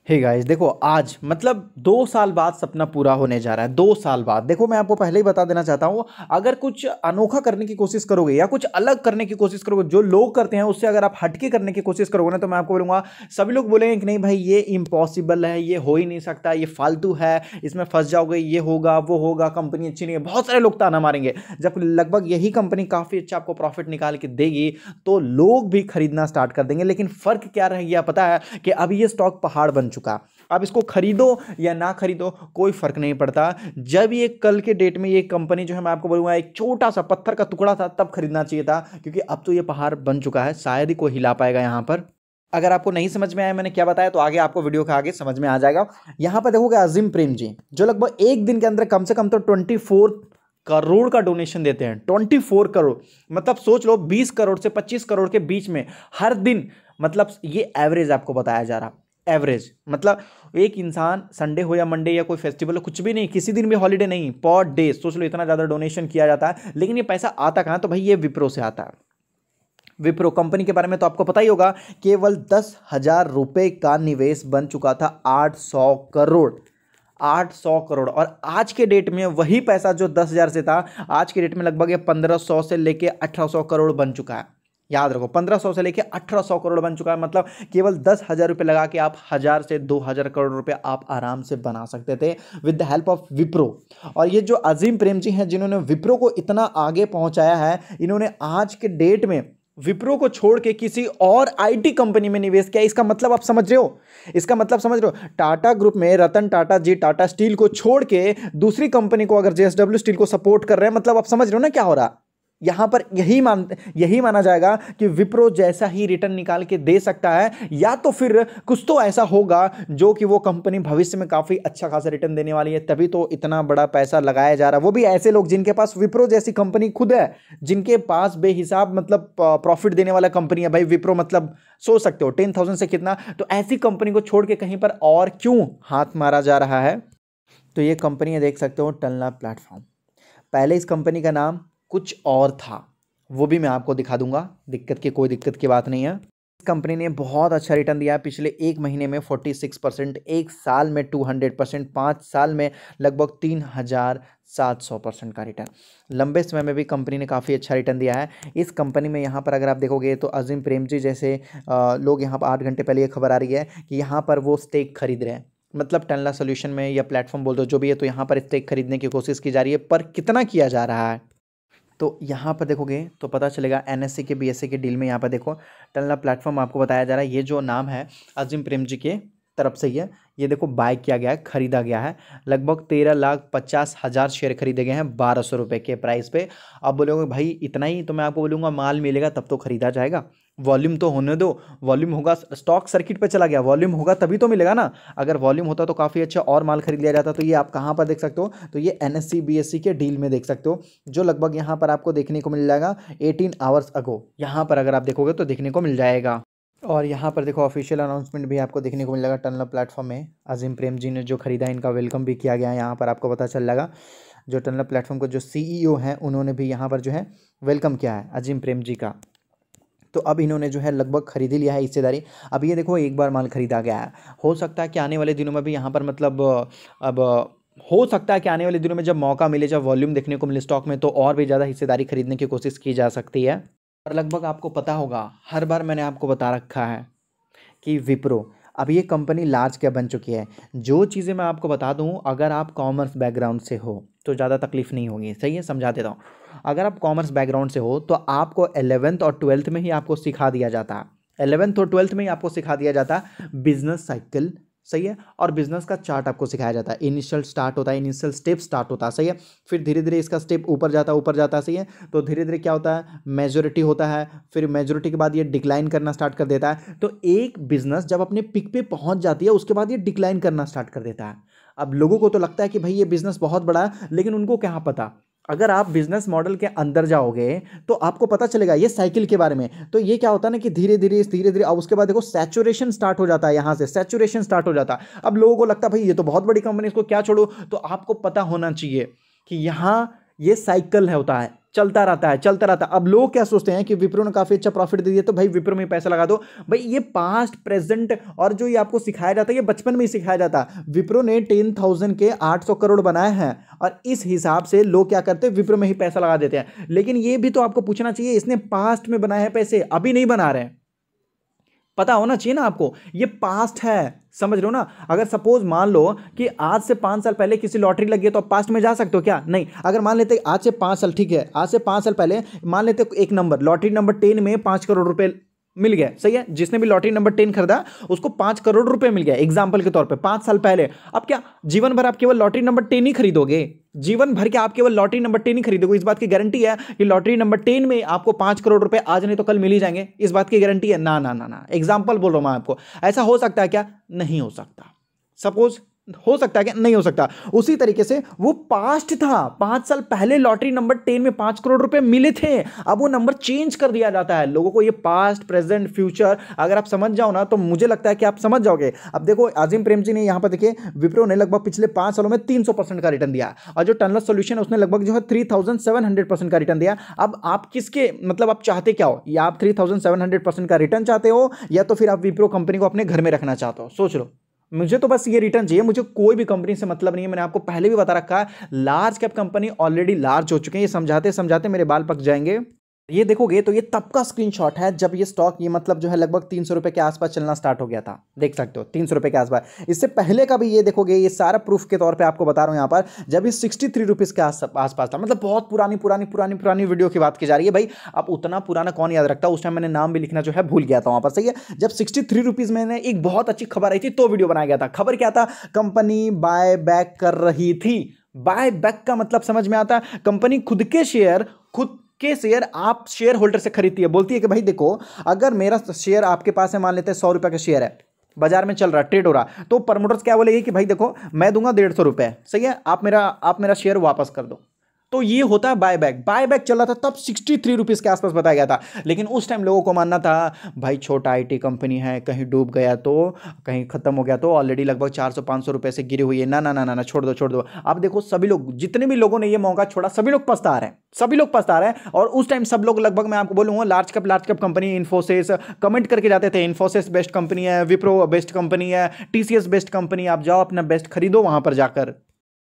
Hey guys, देखो आज मतलब 2 साल बाद सपना पूरा होने जा रहा है। 2 साल बाद देखो, मैं आपको पहले ही बता देना चाहता हूँ, अगर कुछ अनोखा करने की कोशिश करोगे या कुछ अलग करने की कोशिश करोगे, जो लोग करते हैं उससे अगर आप हटके करने की कोशिश करोगे ना, तो मैं आपको बोलूंगा सभी लोग बोलेंगे कि नहीं भाई ये इम्पॉसिबल है, ये हो ही नहीं सकता, ये फालतू है, इसमें फंस जाओगे, ये होगा वो होगा, कंपनी अच्छी नहीं है। बहुत सारे लोग ताना मारेंगे। जब लगभग यही कंपनी काफी अच्छा आपको प्रॉफिट निकाल के देगी तो लोग भी खरीदना स्टार्ट कर देंगे। लेकिन फर्क क्या रह गया पता है? कि अब ये स्टॉक पहाड़ बन चुका। अब इसको खरीदो या ना खरीदो कोई फर्क नहीं पड़ता। जब ये कल के डेट में ये कंपनी जो है, मैं आपको बोलूंगा एक छोटा सा पत्थर का टुकड़ा था, तब खरीदना चाहिए था, क्योंकि अब तो ये पहाड़ बन चुका है, शायद ही कोई हिला पाएगा यहां पर। अगर आपको नहीं समझ में आया मैंने क्या बताया, तो आगे आपको वीडियो के आगे समझ में आ जाएगा। यहां पर देखोगे अजीम प्रेम जी, जो लगभग एक दिन के अंदर कम से कम तो 24 करोड़ का डोनेशन देते हैं। 24 करोड़ मतलब सोच लो, 20 करोड़ से 25 करोड़ के बीच में हर दिन। मतलब ये एवरेज आपको बताया जा रहा, एवरेज मतलब एक इंसान संडे हो या मंडे या कोई फेस्टिवल हो, कुछ भी नहीं, किसी दिन भी हॉलीडे नहीं, पर डे सोच लो इतना ज्यादा डोनेशन किया जाता है। लेकिन ये पैसा आता कहां? तो भाई ये विप्रो से आता है। विप्रो कंपनी के बारे में तो आपको पता ही होगा, केवल 10,000 रुपए का निवेश बन चुका था 800 करोड़। 800 करोड़, और आज के डेट में वही पैसा जो 10,000 से था, आज के डेट में लगभग ये 1500 से लेके 1800 करोड़ बन चुका है। याद रखो, 1500 से लेके 1800 करोड़ बन चुका है। मतलब केवल 10,000 रुपए लगा के आप 1,000 से 2,000 करोड़ रुपए आप आराम से बना सकते थे with the help of Wipro. और ये जो अजीम प्रेम जी हैं, जिन्होंने विप्रो को इतना आगे पहुंचाया है, इन्होंने आज के डेट में विप्रो को छोड़ के किसी और आईटी कंपनी में निवेश किया। इसका मतलब आप समझ रहे हो? इसका मतलब समझ रहे हो? टाटा ग्रुप में रतन टाटा जी टाटा स्टील को छोड़ के दूसरी कंपनी को अगर जेएसडब्ल्यू स्टील को सपोर्ट कर रहे हैं, मतलब आप समझ रहे हो ना क्या हो रहा? यहां पर यही माना जाएगा कि विप्रो जैसा ही रिटर्न निकाल के दे सकता है, या तो फिर कुछ तो ऐसा होगा जो कि वो कंपनी भविष्य में काफी अच्छा खासा रिटर्न देने वाली है, तभी तो इतना बड़ा पैसा लगाया जा रहा है। वो भी ऐसे लोग जिनके पास विप्रो जैसी कंपनी खुद है, जिनके पास बेहिसाब मतलब प्रॉफिट देने वाला कंपनी है। भाई विप्रो मतलब सोच सकते हो 10,000 से कितना, तो ऐसी कंपनी को छोड़ के कहीं पर और क्यों हाथ मारा जा रहा है? तो ये कंपनी है, देख सकते हो, टलना प्लेटफॉर्म। पहले इस कंपनी का नाम कुछ और था, वो भी मैं आपको दिखा दूंगा, कोई दिक्कत की बात नहीं है। इस कंपनी ने बहुत अच्छा रिटर्न दिया है। पिछले एक महीने में 46%, एक साल में 200%, 5 साल में लगभग 3,700% का रिटर्न। लंबे समय में भी कंपनी ने काफ़ी अच्छा रिटर्न दिया है। इस कंपनी में यहाँ पर अगर आप देखोगे तो अजीम प्रेम जी जैसे लोग यहाँ पर 8 घंटे पहले ये खबर आ रही है कि यहाँ पर वो स्टेक खरीद रहे हैं, मतलब टनला सोल्यूशन में या प्लेटफॉर्म बोल दो जो भी है, तो यहाँ पर स्टेक खरीदने की कोशिश की जा रही है, पर कितना किया जा रहा है तो यहाँ पर देखोगे तो पता चलेगा। एनएससी के बीएससी के डील में यहाँ पर देखो टनला प्लेटफॉर्म आपको बताया जा रहा है। ये जो नाम है अजीम प्रेम जी के तरफ से ही है। ये देखो बाय किया गया है, खरीदा गया है, लगभग 13,50,000 शेयर खरीदे गए हैं 1,200 रुपये के प्राइस पे। अब बोलोगे भाई इतना ही, तो मैं आपको बोलूँगा माल मिलेगा तब तो खरीदा जाएगा, वॉल्यूम तो होने दो। वॉल्यूम होगा, स्टॉक सर्किट पे चला गया, वॉल्यूम होगा तभी तो मिलेगा ना। अगर वॉल्यूम होता तो काफ़ी अच्छा और माल खरीद लिया जाता। तो ये आप कहाँ पर देख सकते हो? तो ये एनएससी बीएससी के डील में देख सकते हो, जो लगभग यहाँ पर आपको देखने को मिल जाएगा 18 आवर्स अगो। यहाँ पर अगर आप देखोगे तो देखने को मिल जाएगा। और यहाँ पर देखो ऑफिशियल अनाउंसमेंट भी आपको देखने को मिल जाएगा टनल प्लेटफॉर्म में। अजीम प्रेम जी ने जो खरीदा, इनका वेलकम भी किया गया है, यहाँ पर आपको पता चल जाएगा। जो टनल प्लेटफॉर्म को जो सीईओ हैं, उन्होंने भी यहाँ पर जो है वेलकम किया है अजीम प्रेम जी का। तो अब इन्होंने जो है लगभग खरीद ही लिया है हिस्सेदारी। अब ये देखो एक बार माल खरीदा गया है, हो सकता है कि आने वाले दिनों में भी यहाँ पर मतलब अब हो सकता है कि आने वाले दिनों में जब मौका मिले, जब वॉल्यूम देखने को मिले स्टॉक में, तो और भी ज़्यादा हिस्सेदारी खरीदने की कोशिश की जा सकती है। और लगभग आपको पता होगा, हर बार मैंने आपको बता रखा है कि विप्रो अब ये कंपनी लार्ज कैप बन चुकी है। जो चीज़ें मैं आपको बता दूं, अगर आप कॉमर्स बैकग्राउंड से हो तो ज़्यादा तकलीफ नहीं होगी, सही है, समझा देता हूँ। अगर आप कॉमर्स बैकग्राउंड से हो तो आपको 11th और 12th में ही आपको सिखा दिया जाता है, 11th और 12th में ही आपको सिखा दिया जाता है बिजनेस साइकिल, सही है, और बिजनेस का चार्ट आपको सिखाया जाता है। इनिशियल स्टार्ट होता है, इनिशियल स्टेप स्टार्ट होता है, सही है, फिर धीरे धीरे इसका स्टेप ऊपर जाता है, ऊपर जाता है, सही है। तो धीरे धीरे क्या होता है, मेजोरिटी होता है, फिर मेजोरिटी के बाद ये डिक्लाइन करना स्टार्ट कर देता है। तो एक बिजनेस जब अपने पिक पे पहुंच जाती है, उसके बाद ये डिक्लाइन करना स्टार्ट कर देता है। अब लोगों को तो लगता है कि भाई ये बिजनेस बहुत बड़ा है, लेकिन उनको क्या पता, अगर आप बिजनेस मॉडल के अंदर जाओगे तो आपको पता चलेगा ये साइकिल के बारे में। तो ये क्या होता है ना कि धीरे धीरे अब उसके बाद देखो सैचुरेशन स्टार्ट हो जाता है, यहां से सैचुरेशन स्टार्ट हो जाता है। अब लोगों को लगता है भाई ये तो बहुत बड़ी कंपनी, इसको क्या छोड़ो। तो आपको पता होना चाहिए कि यहां ये साइकिल है, होता है, चलता रहता है, चलता रहता है। अब लोग क्या सोचते हैं कि विप्रो ने काफी अच्छा प्रॉफिट दे दिया तो भाई विप्रो में पैसा लगा दो। भाई ये पास्ट प्रेजेंट और जो ये आपको सिखाया जाता है ये बचपन में ही सिखाया जाता है। विप्रो ने 10,000 के 800 करोड़ बनाए हैं और इस हिसाब से लोग क्या करते हैं, विप्रो में ही पैसा लगा देते हैं। लेकिन ये भी तो आपको पूछना चाहिए, इसने पास्ट में बनाए हैं पैसे, अभी नहीं बना रहे हैं, पता होना चाहिए ना आपको, ये पास्ट है, समझ रहे हो ना। अगर सपोज मान लो कि आज से 5 साल पहले किसी लॉटरी लगी है तो आप पास्ट में जा सकते हो क्या? नहीं। अगर मान लेते आज से 5 साल, ठीक है, आज से 5 साल पहले मान लेते एक नंबर लॉटरी नंबर 10 में 5 करोड़ रुपए मिल गया, सही है, जिसने भी लॉटरी नंबर 10 खरीदा उसको 5 करोड़ रुपए मिल गया एग्जांपल के तौर पे 5 साल पहले। अब क्या जीवन भर आप केवल लॉटरी नंबर 10 ही खरीदोगे? जीवन भर के आप केवल लॉटरी नंबर 10 ही खरीदोगे? इस बात की गारंटी है कि लॉटरी नंबर 10 में आपको 5 करोड़ रुपए आज नहीं तो कल मिल ही जाएंगे? इस बात की गारंटी है? ना ना ना ना, एग्जांपल बोल रहा हूं मैं आपको। ऐसा हो सकता है क्या? नहीं हो सकता। सपोज हो सकता है क्या? नहीं हो सकता। उसी तरीके से वो पास्ट था, 5 साल पहले लॉटरी नंबर 10 में 5 करोड़ रुपए मिले थे, अब वो नंबर चेंज कर दिया जाता है। लोगों को ये पास्ट प्रेजेंट फ्यूचर अगर आप समझ जाओ ना तो मुझे लगता है कि आप समझ जाओगे। अब देखो अजीम प्रेमजी ने यहां पर देखिए विप्रो ने लगभग पिछले 5 सालों में 300% का रिटर्न दिया और जो टनल सॉल्यूशन उसने लगभग जो है 3700% का रिटर्न दिया। अब आप किसके मतलब आप चाहते क्या हो? या आप 3700% का रिटर्न चाहते हो या तो फिर आप विप्रो कंपनी को अपने घर में रखना चाहते हो? सोच लो। मुझे तो बस ये रिटर्न चाहिए, मुझे कोई भी कंपनी से मतलब नहीं है। मैंने आपको पहले भी बता रखा है large cap company already large हो चुके हैं। ये समझाते समझाते मेरे बाल पक जाएंगे। ये देखोगे तो ये तब का स्क्रीनशॉट है जब ये स्टॉक ये मतलब जो है लगभग 300 रुपए के आसपास चलना स्टार्ट हो गया था, देख सकते हो 300 रुपए के आसपास। इससे पहले का भी ये देखोगे, ये सारा प्रूफ के तौर पे आपको बता रहा हूं यहां पर, जब ये 63 रुपीज के आसपास था। मतलब बहुत पुरानी वीडियो की बात की जा रही है भाई। अब उतना पुराना कौन याद रखता है, उस टाइम मैंने नाम भी लिखना जो है भूल गया था वहां पर, सही है। जब 63 रुपीज मैंने एक बहुत अच्छी खबर आई थी तो वीडियो बनाया गया था। खबर क्या था? कंपनी बाय बैक कर रही थी। बाय बैक का मतलब समझ में आता है, कंपनी खुद के शेयर आप शेयर होल्डर से खरीदती है, बोलती है कि भाई देखो अगर मेरा शेयर आपके पास है, मान लेते हैं 100 रुपए का शेयर है, बाजार में चल रहा है, ट्रेड हो रहा, तो प्रमोटर्स क्या बोलेगी कि भाई देखो मैं दूंगा 150 रुपए, सही है, आप मेरा शेयर वापस कर दो। तो ये होता है बायबैक। बायबैक चल रहा था तब 63 रुपीज के आसपास बताया गया था। लेकिन उस टाइम लोगों को मानना था भाई छोटा आईटी कंपनी है, कहीं डूब गया तो, कहीं खत्म हो गया तो, ऑलरेडी लगभग 400-500 रुपए से गिरी हुई है, ना ना ना ना छोड़ दो। अब देखो सभी लोग, जितने भी लोगों ने ये मौका छोड़ा सभी लोग पछता रहे हैं, सभी लोग पछता रहे हैं। और उस टाइम सब लोग लगभग मैं आपको बोलूंगा large cap company, Infosys comment करके जाते थे, इन्फोसिस बेस्ट कंपनी है, विप्रो बेस्ट कंपनी है, टीसीएस बेस्ट कंपनी, आप जाओ अपना बेस्ट खरीदो वहां पर जाकर।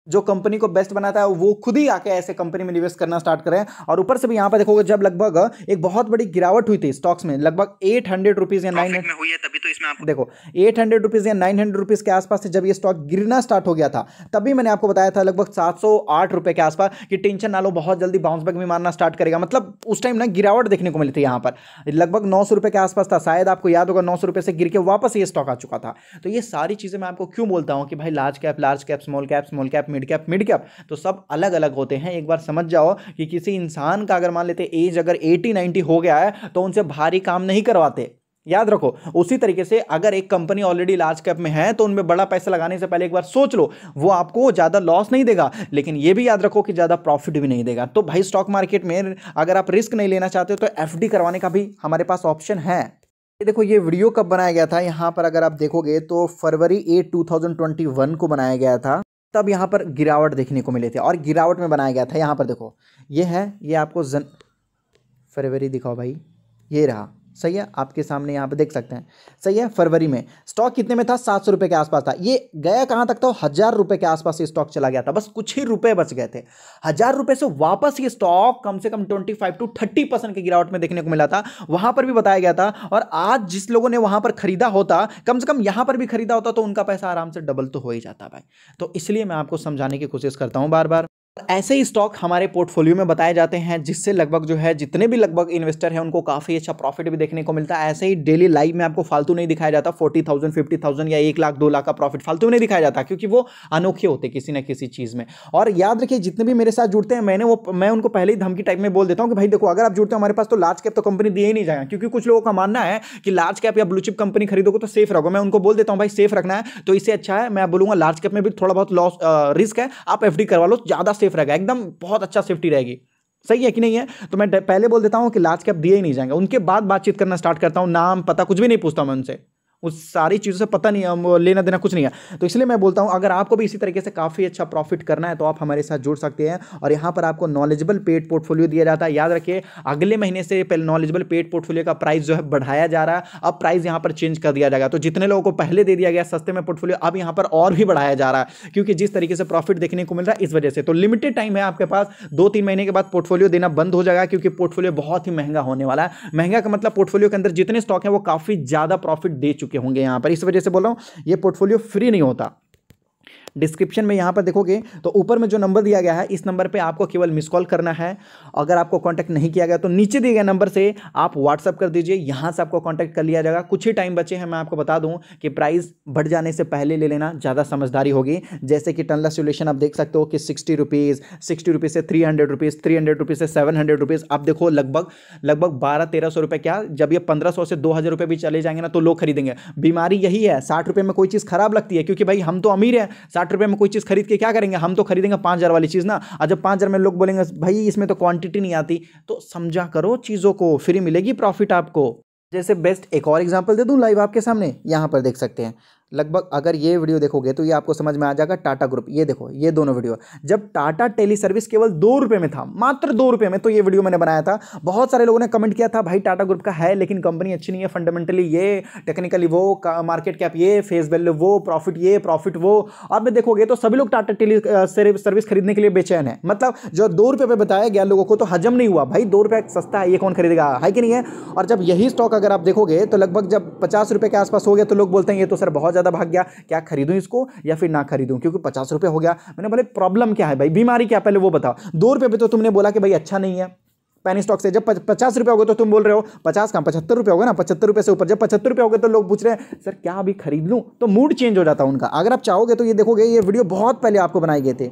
जो कंपनी को बेस्ट बनाता है वो खुद ही आके ऐसे कंपनी में निवेश करना स्टार्ट करें। और ऊपर से भी यहां पर देखोगे जब लगभग एक बहुत बड़ी गिरावट हुई थी स्टॉक्स में, लगभग 800 रुपीज या 900 में हुई है, तभी तो इसमें आपको देखो 800 रुपीज या 900 रुपीज के आसपास से जब ये स्टॉक गिरना स्टार्ट हो गया था, तभी मैंने आपको बताया था लगभग 708 रुपए के आसपास कि टेंशन ना लो, बहुत जल्दी बाउंस बैक भी मारना स्टार्ट करेगा। मतलब उस टाइम ना गिरावट देखने को मिली थी, यहां पर लगभग 900 रुपए के आसपास था, शायद आपको याद होगा 900 रुपए से गिर के वापस ये स्टॉक आ चुका था। तो ये सारी चीजें मैं आपको क्यों बोलता हूं कि भाई large cap, small cap, mid cap तो सब अलग अलग होते हैं। एक बार समझ जाओ कि किसी इंसान का अगर मान लेते एज अगर 80-90 हो गया है तो उनसे भारी काम नहीं करवाते, याद रखो। उसी तरीके से अगर एक कंपनी ऑलरेडी लार्ज कैप में है तो उनमें बड़ा पैसा लगाने से पहले एक बार सोच लो, वो आपको ज्यादा लॉस नहीं देगा, लेकिन ये भी याद रखो कि ज्यादा प्रॉफिट भी नहीं देगा। तो भाई स्टॉक मार्केट में अगर आप रिस्क नहीं लेना चाहते हो तो एफडी करवाने का भी हमारे पास ऑप्शन है। ये देखो ये वीडियो कब बनाया गया था, यहां पर अगर आप देखोगे तो फरवरी 8 2021 को बनाया गया था। तब यहाँ पर गिरावट देखने को मिले थे और गिरावट में बनाया गया था। यहाँ पर देखो ये है, ये आपको फरवरी दिखाओ भाई, ये रहा, सही है, आपके सामने यहाँ पे देख सकते हैं, सही है। फरवरी में स्टॉक कितने में था? 700 रुपए के आसपास था। ये गया कहाँ तक था? 1000 रुपए के आसपास ये स्टॉक चला गया था, बस कुछ ही रुपए बच गए थे। 1000 रुपए से वापस ये स्टॉक कम से कम 25-30% की गिरावट में देखने को मिला था, वहां पर भी बताया गया था। और आज जिस लोगों ने वहां पर खरीदा होता, कम से कम यहां पर भी खरीदा होता तो उनका पैसा आराम से डबल तो हो ही जाता भाई। तो इसलिए मैं आपको समझाने की कोशिश करता हूं बार बार। ऐसे ही स्टॉक हमारे पोर्टफोलियो में बताए जाते हैं जिससे लगभग जो है जितने भी लगभग इन्वेस्टर हैं उनको काफी अच्छा प्रॉफिट भी देखने को मिलता है। ऐसे ही डेली लाइव में आपको फालतू नहीं दिखाया जाता, 40,000 50,000 या 1 लाख 2 लाख का प्रॉफिट फालतू नहीं दिखाया जाता, क्योंकि वो अनोखे होते किसी ना किसी चीज में। और याद रखिए जितने भी मेरे साथ जुड़ते हैं मैं उनको पहले ही धमकी टाइप में बोल देता हूं कि भाई देखो अगर आप जुड़ते हो हमारे पास तो लार्ज कैप तो कंपनी दिए ही नहीं जाएगा, क्योंकि कुछ लोगों का मानना है कि लार्ज कैप या ब्लू चिप कंपनी खरीदोगे तो सेफ रहोगे। मैं उनको बोल देता हूं भाई सेफ रखना है तो इससे अच्छा है, मैं बोलूंगा लार्ज कैप में भी थोड़ा बहुत लॉस रिस्क है, आप एफडी करवा लो, ज्यादा सेफ रहेगा, एकदम बहुत अच्छा सेफ्टी रहेगी। सही है कि नहीं है? तो मैं पहले बोल देता हूं कि लार्ज कैप दिए ही नहीं जाएंगे, उनके बाद बातचीत करना स्टार्ट करता हूं, नाम पता कुछ भी नहीं पूछता मैं उनसे, उस सारी चीज़ों से पता नहीं है, लेना देना कुछ नहीं है। तो इसलिए मैं बोलता हूं अगर आपको भी इसी तरीके से काफ़ी अच्छा प्रॉफिट करना है तो आप हमारे साथ जुड़ सकते हैं। और यहाँ पर आपको नॉलेजेबल पेड पोर्टफोलियो दिया जाता है। याद रखिए अगले महीने से नॉलेजेबल पेड पोर्टफोलियो का प्राइस जो है बढ़ाया जा रहा है। अब प्राइस यहाँ पर चेंज कर दिया जाएगा। तो जितने लोगों को पहले दे दिया गया सस्ते में पोर्टफोलियो, अब यहाँ पर और भी बढ़ाया जा रहा है, क्योंकि जिस तरीके से प्रॉफिट देखने को मिल रहा है इस वजह से। तो लिमिटेड टाइम है आपके पास, 2-3 महीने के बाद पोर्टफोलियो देना बंद हो जाएगा, क्योंकि पोर्टफोलियो बहुत ही महंगा होने वाला है। महंगा का मतलब पोर्टफोलियो के अंदर जितने स्टॉक हैं वो काफी ज्यादा प्रॉफिट दे चुके होंगे यहाँ पर। इस वजह से बोल रहा हूं ये पोर्टफोलियो फ्री नहीं होता। डिस्क्रिप्शन में यहाँ पर देखोगे तो ऊपर में जो नंबर दिया गया है इस नंबर पे आपको केवल मिस कॉल करना है। अगर आपको कांटेक्ट नहीं किया गया तो नीचे दिए गए नंबर से आप व्हाट्सअप कर दीजिए, यहाँ से आपको कांटेक्ट कर लिया जाएगा। कुछ ही टाइम बचे हैं, मैं आपको बता दूं कि प्राइस बढ़ जाने से पहले ले लेना ज़्यादा समझदारी होगी। जैसे कि टनला सॉल्यूशन आप देख सकते हो कि 60 रुपीज़, 60 रुपीज़ से 300 रुपीज़, 300 रुपीज़ से 700 रुपीज़। आप देखो लगभग 1200-1300 रुपये, क्या जब ये 1500 से 2000 रुपये भी चले जाएंगे ना तो लोग खरीदेंगे। बीमारी यही है, 60 रुपये में कोई चीज़ खराब लगती है, क्योंकि भाई हम तो अमीर हैं, 60 रुपये में कोई चीज़ खरीद के क्या करेंगे, हम तो खरीदेंगे 5000 वाली चीज़ ना। और जब 5000 में लोग बोलेंगे भाई इसमें तो क्वांटिटी नहीं आती, तो समझा करो चीज़ों को, फ्री मिलेगी प्रॉफिट आपको। जैसे बेस्ट एक और एग्जांपल दे दूं लाइव आपके सामने, यहाँ पर देख सकते हैं। लगभग अगर ये वीडियो देखोगे तो ये आपको समझ में आ जाएगा। टाटा ग्रुप, ये देखो ये दोनों वीडियो, जब टाटा टेली सर्विस केवल 2 रुपये में था, मात्र 2 रुपये में, तो ये वीडियो मैंने बनाया था। बहुत सारे लोगों ने कमेंट किया था भाई टाटा ग्रुप का है लेकिन कंपनी अच्छी नहीं है, फंडामेंटली ये, टेक्निकली वो, मार्केट कैप ये, फेस वैल्यू वो, प्रॉफिट ये, प्रॉफिट वो। और में देखोगे तो सभी लोग टाटा टेली सर्विस खरीदने के लिए बेचैन है। मतलब जो 2 रुपये पे बताया गया लोगों को तो हजम नहीं हुआ, भाई 2 रुपये सस्ता है, ये कौन खरीदेगा, है कि नहीं है। और जब यही स्टॉक अगर आप देखोगे तो लगभग जब 50 रुपये के आसपास हो गया तो लोग बोलते हैं ये तो सर बहुत ज़्यादा भाग गया, क्या खरीदूं इसको या फिर ना खरीदूं, क्योंकि 50 रुपये हो गया। मैंने बोले प्रॉब्लम क्या है भाई, बीमारी क्या, पहले वो बताओ। 2 रुपये पे तो तुमने बोला कि भाई अच्छा नहीं है पेनी स्टॉक से, जब 50 रुपये हो गए तो तुम बोल रहे हो 50 कहाँ 75 रुपये हो गए ना, 75 रुपये से ऊपर। जब 75 रुपये हो गए तो लोग पूछ रहे हैं सर क्या अभी खरीद लूं, तो मूड चेंज हो जाता है उनका। अगर आप चाहोगे तो ये देखोगे ये वीडियो बहुत पहले आपको बनाए गए थे,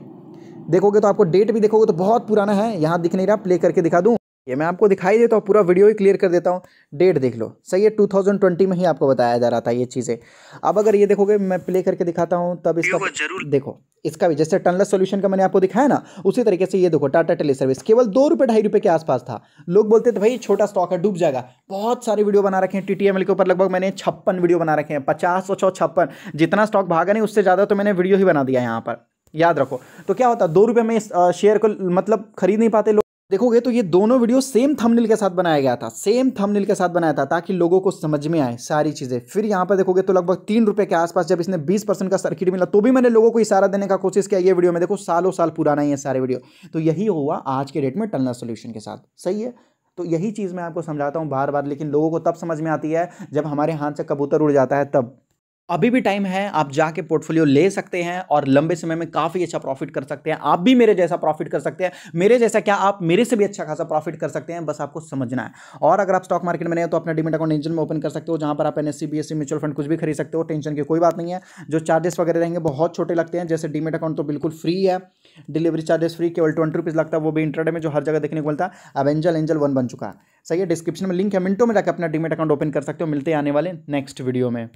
देखोगे तो आपको डेट भी देखोगे तो बहुत पुराना है। यहाँ दिख नहीं रहा, प्ले करके दिखा दूं, ये मैं आपको दिखाई देता हूँ, पूरा वीडियो ही क्लियर कर देता हूँ। डेट देख लो, सही है, 2020 में ही आपको बताया जा रहा था ये चीज़ें। अब अगर ये देखोगे, मैं प्ले करके दिखाता हूँ तब इसका जरूर देखो। इसका भी जैसे टनला सॉल्यूशन का मैंने आपको दिखाया ना, उसी तरीके से ये देखो टाटा टेली सर्विस केवल 2 रुपये 2.5 रुपये के आसपास था। लोग बोलते थे भाई छोटा स्टॉक है डूब जाएगा। बहुत सारे वीडियो बना रखे हैं टीटीएमएल के ऊपर, लगभग मैंने 56 वीडियो बना रखे हैं, 50 और 56, जितना स्टॉक भागा नहीं उससे ज़्यादा तो मैंने वीडियो ही बना दिया यहाँ पर, याद रखो। तो क्या होता, 2 रुपये में शेयर को मतलब खरीद नहीं पाते लोग। देखोगे तो ये दोनों वीडियो सेम थंबनेल के साथ बनाया गया था, सेम थंबनेल के साथ बनाया था ताकि लोगों को समझ में आए सारी चीज़ें। फिर यहाँ पर देखोगे तो लगभग 3 रुपये के आसपास जब इसने 20% का सर्किट मिला तो भी मैंने लोगों को इशारा देने का कोशिश किया। ये वीडियो में देखो सालों साल पुराना ही है सारे वीडियो। तो यही हुआ आज के डेट में टनला सॉल्यूशन के साथ, सही है। तो यही चीज़ मैं आपको समझाता हूँ बार बार, लेकिन लोगों को तब समझ में आती है जब हमारे हाथ से कबूतर उड़ जाता है तब। अभी भी टाइम है, आप जाके पोर्टफोलियो ले सकते हैं और लंबे समय में काफ़ी अच्छा प्रॉफिट कर सकते हैं। आप भी मेरे जैसा प्रॉफिट कर सकते हैं, मेरे जैसा क्या आप मेरे से भी अच्छा खासा प्रॉफिट कर सकते हैं, बस आपको समझना है। और अगर आप स्टॉक मार्केट में नहीं हो तो अपना डीमैट अकाउंट एंजल में ओपन कर सकते हो, जहां पर आप एनएससी बीएससी म्यूचुअल फंड कुछ भी खरीद सकते हो, टेंशन की कोई बात नहीं है। जो चार्जेस वगैरह रहेंगे बहुत छोटे लगते हैं, जैसे डीमैट अकाउंट तो बिल्कुल फ्री है, डिलीवरी चार्जेस फ्री, केवल 20 रुपीज़ लगता है, वो भी इंट्राडे में जो हर जगह देखने को मिलता है। अब एंजल 1 बन चुका है, सही है। डिस्क्रिप्शन में लिंक है, मिनटों में जाकर अपना डीमैट अकाउंट ओपन कर सकते हो। मिलते हैं आने वाले नेक्स्ट वीडियो में।